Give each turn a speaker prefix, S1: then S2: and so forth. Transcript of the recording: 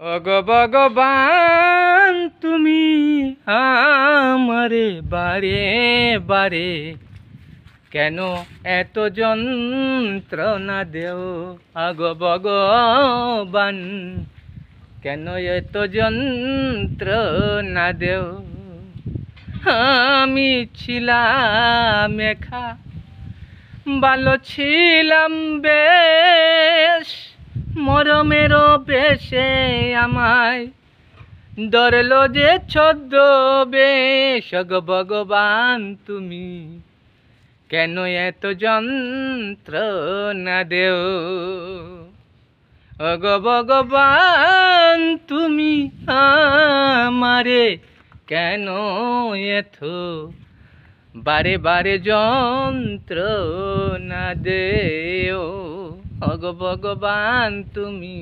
S1: ওগো ভগবান তুমি আমারে বারে বারে কেন এত যন্ত্রণা দেও? আগো ভগবান কেন এত যন্ত্রণা দেও? আমি ছিলাম একা, ভালো ছিলাম বেশ, মরমের বেশে আমায় ধরলো যে ছদ্মবেশ। ওগো ভগবান তুমি কেন এত যন্ত্রণা দেও? ওগো ভগবান তুমি আমারে কেন এত বারে বারে যন্ত্রণা দেও? ওগো ভগবান তুমি